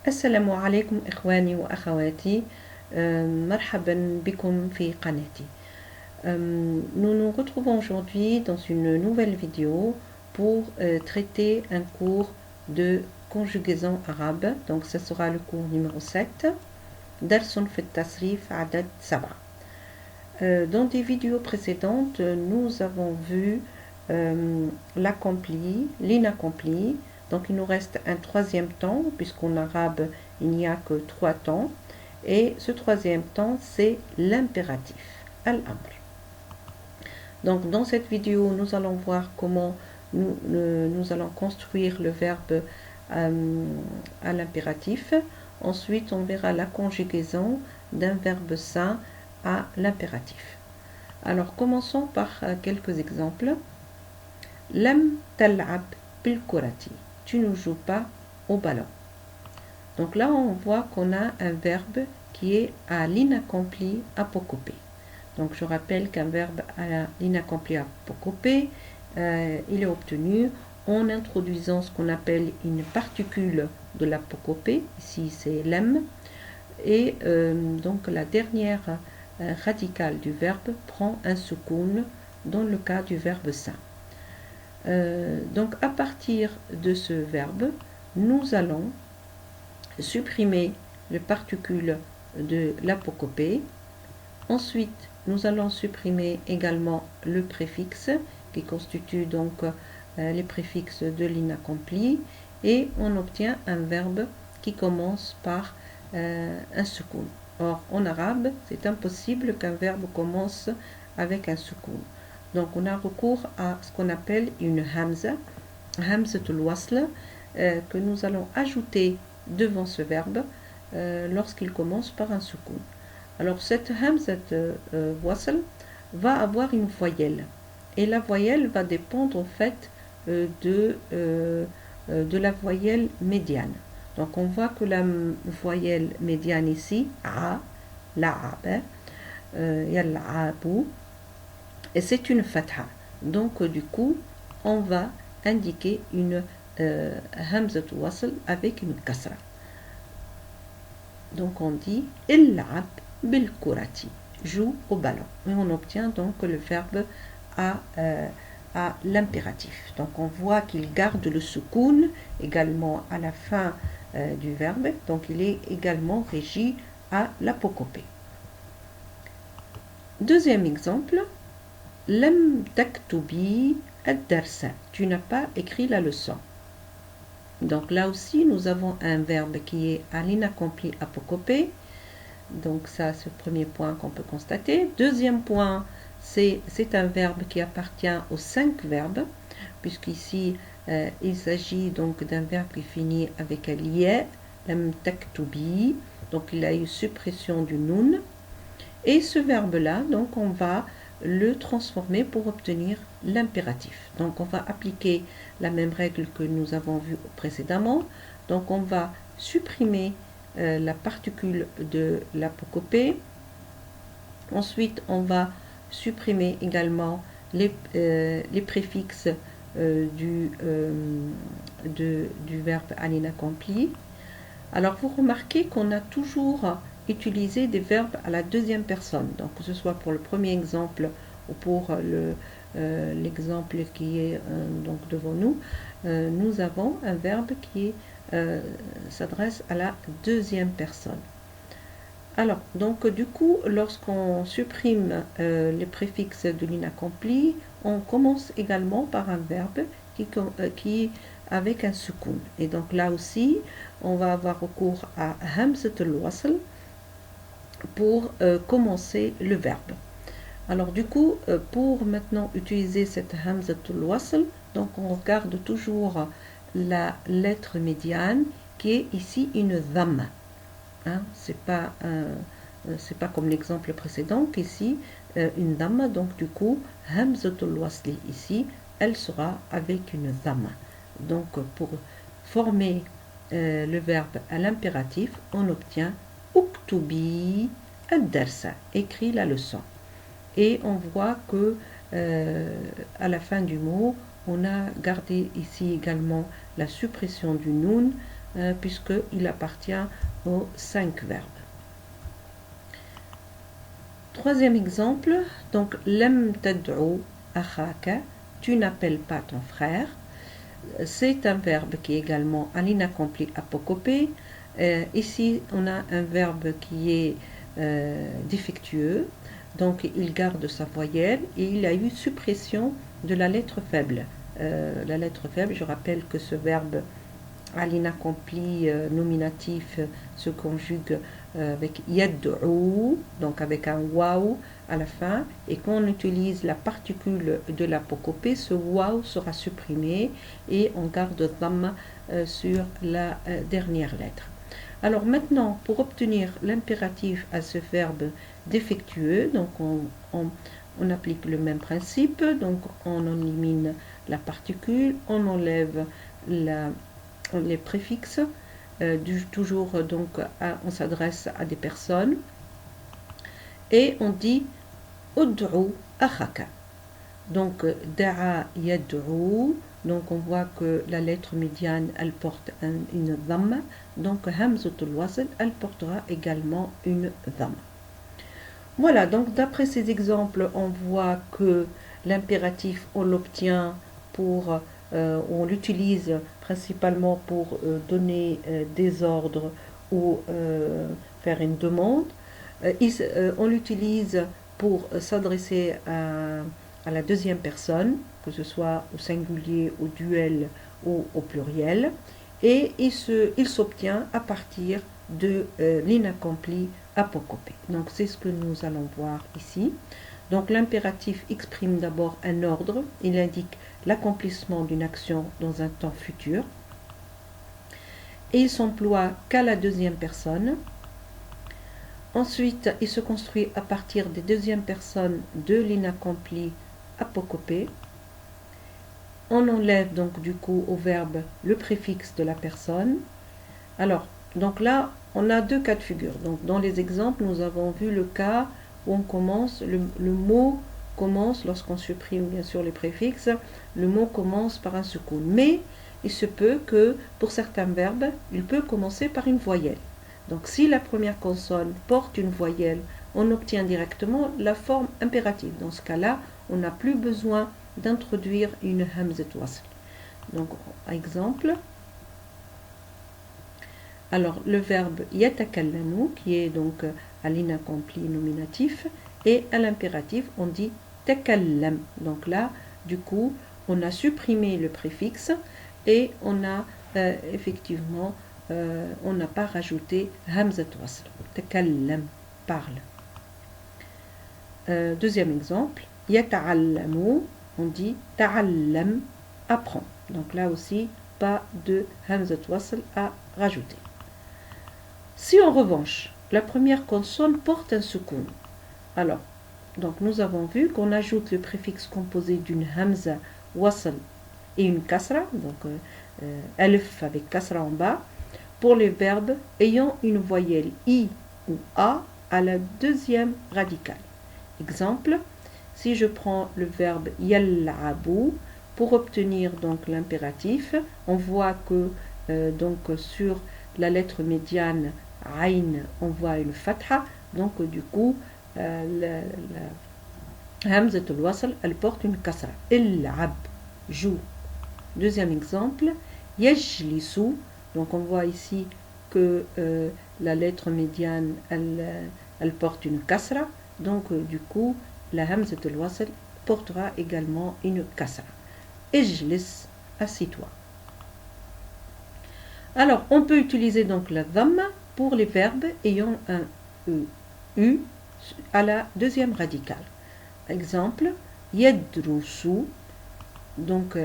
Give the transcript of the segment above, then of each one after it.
السلام عليكم إخواني وأخواتي. مرحبا بكم في قناتي. Nous nous retrouvons aujourd'hui dans une nouvelle vidéo pour traiter un cours de conjugaison arabe. Donc ce sera le cours numéro 7. Darsun fi tasrif adad saba. Dans des vidéos précédentes, nous avons vu l'accompli, l'inaccompli. Donc il nous reste un troisième temps, puisqu'en arabe il n'y a que 3 temps. Et ce troisième temps, c'est l'impératif, al-amr. Donc dans cette vidéo, nous allons voir comment nous allons construire le verbe à l'impératif. Ensuite, on verra la conjugaison d'un verbe sain à l'impératif. Alors commençons par quelques exemples. Lam tal'ab bil kurati. Tu ne joues pas au ballon. Donc là, on voit qu'on a un verbe qui est à l'inaccompli apocopé. Donc je rappelle qu'un verbe à l'inaccompli apocopé, il est obtenu en introduisant ce qu'on appelle une particule de l'apocopé. Ici, c'est lem. Et donc la dernière radicale du verbe prend un soukoun dans le cas du verbe sain. Donc à partir de ce verbe, nous allons supprimer les particules de l'apocopée. Ensuite, nous allons supprimer également le préfixe qui constitue donc les préfixes de l'inaccompli et on obtient un verbe qui commence par un soukoun. Or, en arabe, c'est impossible qu'un verbe commence avec un soukoun. Donc, on a recours à ce qu'on appelle une hamza, hamzatul wasl, que nous allons ajouter devant ce verbe lorsqu'il commence par un soukoun. Alors, cette hamzat wasl va avoir une voyelle. Et la voyelle va dépendre en fait de la voyelle médiane. Donc, on voit que la voyelle médiane ici, a, la'ab, yal'abu, et c'est une fatha. Donc, du coup, on va indiquer une hamzat wasl avec une kasra. Donc, on dit illa'ab bil kurati, joue au ballon. Et on obtient donc le verbe à l'impératif. Donc, on voit qu'il garde le soukoun également à la fin du verbe. Donc, il est également régi à l'apocopée. Deuxième exemple. Lam taktubi ad-darsa. Tu n'as pas écrit la leçon. Donc là aussi, nous avons un verbe qui est à l'inaccompli apocopé. Donc ça, c'est le premier point qu'on peut constater. Deuxième point, c'est un verbe qui appartient aux 5 verbes, puisqu'ici, il s'agit donc d'un verbe qui finit avec un lié, lam taktubi. Donc il a eu suppression du noun. Et ce verbe-là, donc on va le transformer pour obtenir l'impératif. Donc on va appliquer la même règle que nous avons vue précédemment. Donc on va supprimer la particule de l'apocopée. Ensuite on va supprimer également les préfixes du verbe à l'inaccompli. Alors vous remarquez qu'on a toujours utiliser des verbes à la deuxième personne. Donc que ce soit pour le premier exemple ou pour l'exemple qui est donc devant nous, nous avons un verbe qui s'adresse à la deuxième personne. Alors, donc du coup, lorsqu'on supprime les préfixes de l'inaccompli, on commence également par un verbe qui avec un soukoun. Et donc là aussi, on va avoir recours à hamzatul wasl pour commencer le verbe. Alors du coup, pour maintenant utiliser cette hamzatul wasl, donc on regarde toujours la lettre médiane qui est ici une dhamma. Hein, c'est pas comme l'exemple précédent qu'ici une dhamma, donc du coup hamzatul wasli ici, elle sera avec une dhamma. Donc pour former le verbe à l'impératif, on obtient uktubi ad-darsa, écrit la leçon. Et on voit que à la fin du mot, on a gardé ici également la suppression du noun puisqu'il appartient aux 5 verbes. Troisième exemple, donc lam tad'u akhaka, tu n'appelles pas ton frère. C'est un verbe qui est également à l'inaccompli apocopé. Ici, on a un verbe qui est défectueux, donc il garde sa voyelle et il a eu suppression de la lettre faible. La lettre faible, je rappelle que ce verbe à l'inaccompli nominatif se conjugue avec yad'u, donc avec un waw à la fin, et quand on utilise la particule de l'apocopée, ce waw sera supprimé et on garde dhamma sur la dernière lettre. Alors maintenant, pour obtenir l'impératif à ce verbe défectueux, donc on applique le même principe, donc on élimine la particule, on enlève les préfixes, toujours donc on s'adresse à des personnes et on dit ud'u akhaka. Donc da'a yad'u, donc on voit que la lettre médiane elle porte une dhamma, donc hamzatul wasl elle portera également une dhamma. Voilà, donc d'après ces exemples on voit que l'impératif on l'obtient pour on l'utilise principalement pour donner des ordres ou faire une demande. On l'utilise pour s'adresser à la deuxième personne, que ce soit au singulier, au duel ou au pluriel. Et il s'obtient à partir de l'inaccompli apocopé. Donc c'est ce que nous allons voir ici. Donc l'impératif exprime d'abord un ordre, il indique l'accomplissement d'une action dans un temps futur. Et il s'emploie qu'à la deuxième personne. Ensuite, il se construit à partir des deuxièmes personnes de l'inaccompli apocopé. On enlève donc du coup au verbe le préfixe de la personne. Alors, donc là, on a deux cas de figure. Donc dans les exemples, nous avons vu le cas où on commence, le mot commence, lorsqu'on supprime bien sûr les préfixes, le mot commence par un soukoun. Mais il se peut que pour certains verbes, il peut commencer par une voyelle. Donc si la première consonne porte une voyelle, on obtient directement la forme impérative. Dans ce cas-là, on n'a plus besoin d'introduire une hamzat wasl. Donc, exemple, alors le verbe yatakallamu, qui est donc à l'inaccompli nominatif, et à l'impératif, on dit takallam. Donc là, du coup, on a supprimé le préfixe et on a effectivement, on n'a pas rajouté hamzat wasl. Takallam, parle. Deuxième exemple, yata'allamu, on dit ta'allam, apprend. Donc là aussi, pas de hamzat wasl à rajouter. Si en revanche, la première consonne porte un soukoun, alors, donc nous avons vu qu'on ajoute le préfixe composé d'une hamza wasl et une kasra, donc alif avec kasra en bas, pour les verbes ayant une voyelle i ou a à la deuxième radicale. Exemple, si je prends le verbe yalla'abu, pour obtenir donc l'impératif, on voit que donc sur la lettre médiane ayn, on voit une fatha, donc du coup la hamzatul wasl elle porte une kasra. Il'ab, joue. Deuxième exemple, yajlisu, donc on voit ici que la lettre médiane elle porte une kasra, donc du coup la hamzatul wasl portera également une kasra. Ijlis, assis-toi. Alors on peut utiliser donc la dhamma pour les verbes ayant un u à la deuxième radicale. Exemple, yadrusu, donc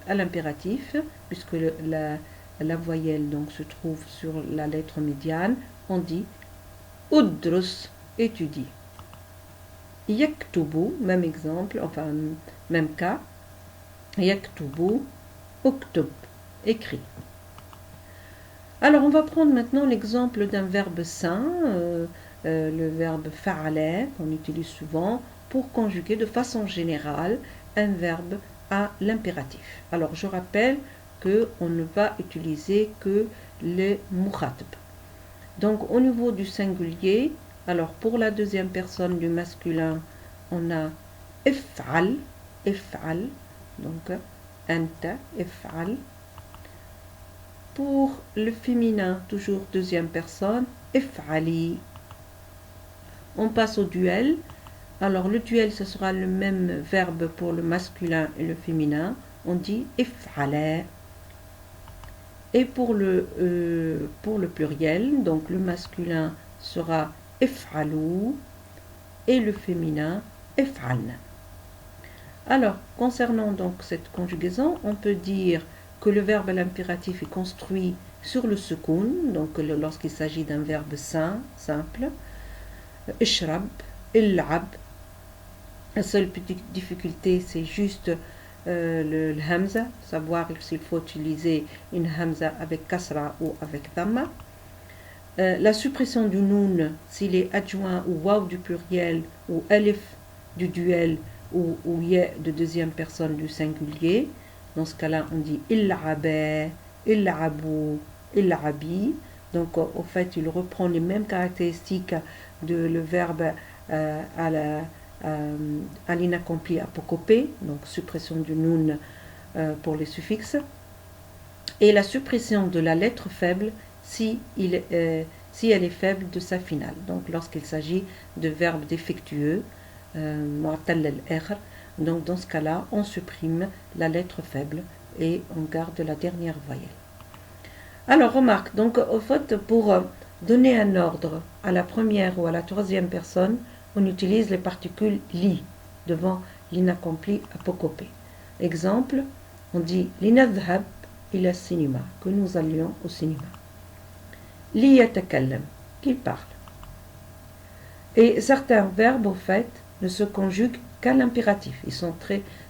à l'impératif, puisque la voyelle donc se trouve sur la lettre médiane, on dit udrus, étudie. Yaktubu, même exemple, enfin même cas, yaktubu, uktub, écrit. Alors on va prendre maintenant l'exemple d'un verbe sain, le verbe fa'ala, qu'on utilise souvent pour conjuguer de façon générale un verbe à l'impératif. Alors je rappelle qu'on ne va utiliser que le mukhatab. Donc au niveau du singulier, alors pour la deuxième personne du masculin, on a if'al, if'al, donc anta, if'al. Pour le féminin, toujours deuxième personne, if'ali. On passe au duel. Alors le duel, ce sera le même verbe pour le masculin et le féminin. On dit if'ala. Et pour le pluriel, donc le masculin sera if'alou et le féminin if'alna. Alors, concernant donc cette conjugaison, on peut dire que le verbe à l'impératif est construit sur le sukoun, donc lorsqu'il s'agit d'un verbe simple. Ishrab, il'ab. La seule petite difficulté, c'est juste le hamza, savoir s'il faut utiliser une hamza avec kasra ou avec dhamma. La suppression du noun, s'il est adjoint ou waw du pluriel, ou alif du duel, ou ya de deuxième personne du singulier. Dans ce cas-là, on dit illa'aba, illa'abou, illa'abi. Donc, au fait, il reprend les mêmes caractéristiques de le verbe à l'inaccompli apocopé, donc suppression du noun pour les suffixes, et la suppression de la lettre faible si elle est faible de sa finale. Donc lorsqu'il s'agit de verbes défectueux, donc dans ce cas-là, on supprime la lettre faible et on garde la dernière voyelle. Alors remarque, donc au fait, pour donner un ordre à la première ou à la troisième personne, on utilise les particules li devant l'inaccompli apocopé. Exemple, on dit linadhhab ila cinéma, que nous allions au cinéma. Li yatakallam, qu'il parle. Et certains verbes, au fait, ne se conjuguent qu'à l'impératif. Ce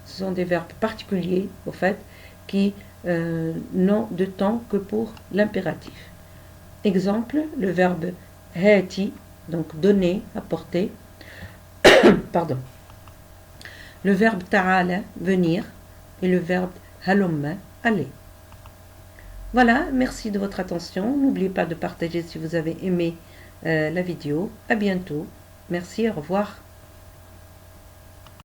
sont des verbes particuliers, au fait, qui n'ont de temps que pour l'impératif. Exemple, le verbe hati, donc donner, apporter. Pardon. Le verbe ta'ala, venir, et le verbe halumma, aller. Voilà, merci de votre attention. N'oubliez pas de partager si vous avez aimé la vidéo. À bientôt. Merci, au revoir.